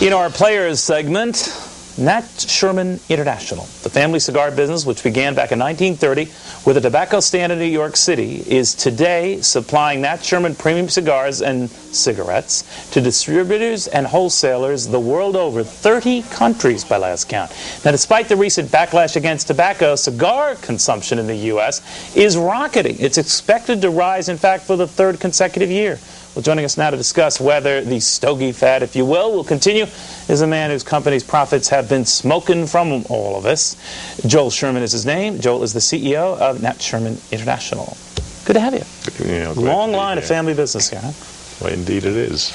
In our Players segment, Nat Sherman International, the family cigar business, which began back in 1930 with a tobacco stand in New York City, is today supplying Nat Sherman premium cigars and cigarettes to distributors and wholesalers the world over, 30 countries by last count. Now, despite the recent backlash against tobacco, cigar consumption in the U.S. is rocketing. It's expected to rise, in fact, for the third consecutive year. Well, joining us now to discuss whether the stogie fad, if you will continue, is a man whose company's profits have been smoking from all of us. Joel Sherman is his name. Joel is the CEO of Nat Sherman International. Good to have you. Long line of family business here, huh? Well, indeed it is.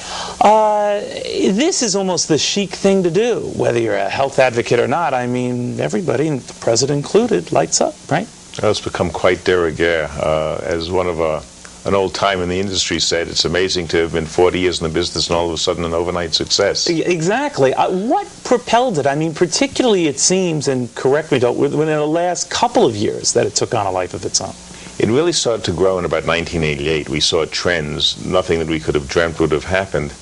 This is almost the chic thing to do, whether you're a health advocate or not. I mean, everybody, and the president included, lights up, right? Well, it's become quite de rigueur. As one of an old time in the industry said, it's amazing to have been 40 years in the business and all of a sudden an overnight success. Exactly. What propelled it? I mean, particularly it seems, and correct me, within the last couple of years that it took on a life of its own. It really started to grow in about 1988. We saw trends, nothing that we could have dreamt would have happened.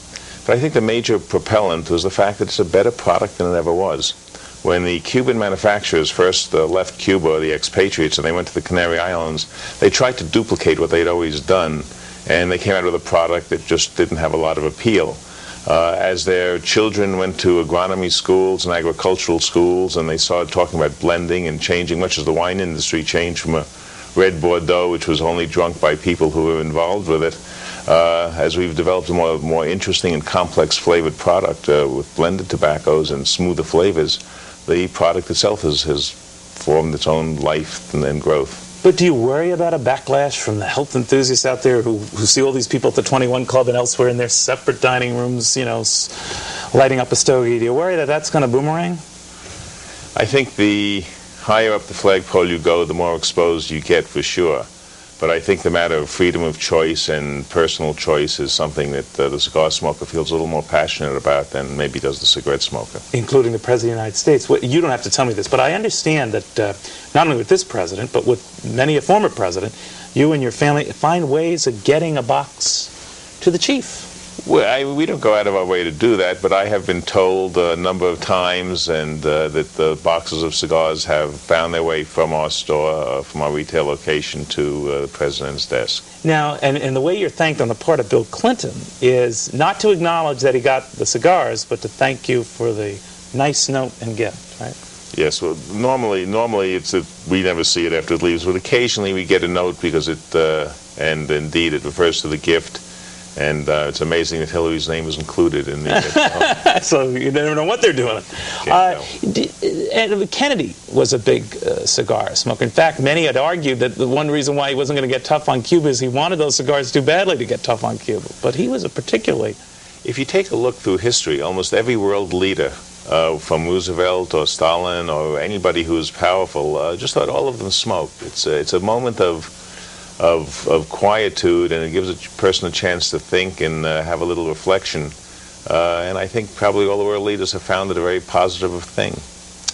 But I think the major propellant was the fact that it's a better product than it ever was. When the Cuban manufacturers first left Cuba, the expatriates, and they went to the Canary Islands, they tried to duplicate what they'd always done, and they came out with a product that just didn't have a lot of appeal. As their children went to agronomy schools and agricultural schools, and they started talking about blending and changing, much as the wine industry changed from a red Bordeaux, which was only drunk by people who were involved with it, as we've developed a more interesting and complex flavored product with blended tobaccos and smoother flavors, the product itself has formed its own life and growth. But do you worry about a backlash from the health enthusiasts out there who see all these people at the 21 Club and elsewhere in their separate dining rooms, you know, lighting up a stogie? Do you worry that that's going to boomerang? I think the higher up the flagpole you go, the more exposed you get, for sure. But I think the matter of freedom of choice and personal choice is something that the cigar smoker feels a little more passionate about than maybe does the cigarette smoker. Including the President of the United States. Well, you don't have to tell me this, but I understand that not only with this president, but with many a former president, you and your family find ways of getting a box to the chief. Well, we don't go out of our way to do that, but I have been told a number of times that the boxes of cigars have found their way from our store, from our retail location, to the president's desk. Now, and the way you're thanked on the part of Bill Clinton is not to acknowledge that he got the cigars, but to thank you for the nice note and gift, right? Yes, well, normally we never see it after it leaves, but occasionally we get a note because and indeed it refers to the gift. And it's amazing that Hillary's name is included in the... So you never know what they're doing. And Kennedy was a big cigar smoker. In fact, many had argued that the one reason why he wasn't going to get tough on Cuba is he wanted those cigars too badly to get tough on Cuba. But he was a particularly... If you take a look through history, almost every world leader, from Roosevelt or Stalin or anybody who was powerful, just let all of them smoke. It's a moment of quietude, and it gives a person a chance to think and have a little reflection. And I think probably all the world leaders have found it a very positive thing.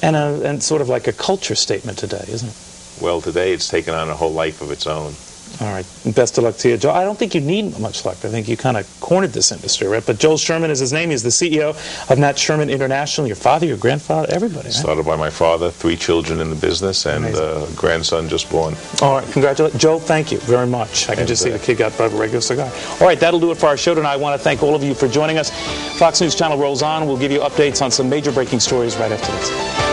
And sort of like a culture statement today, isn't it? Well, today it's taken on a whole life of its own. All right. Best of luck to you, Joel. I don't think you need much luck. I think you kind of cornered this industry, right? But Joel Sherman is his name. He's the CEO of Nat Sherman International. Your father, your grandfather, everybody, right? Started by my father, 3 children in the business, and a grandson just born. All right. Congratulations. Joel, thank you very much. I can just see the kid got a regular cigar. All right. That'll do it for our show tonight. I want to thank all of you for joining us. Fox News Channel rolls on. We'll give you updates on some major breaking stories right after this.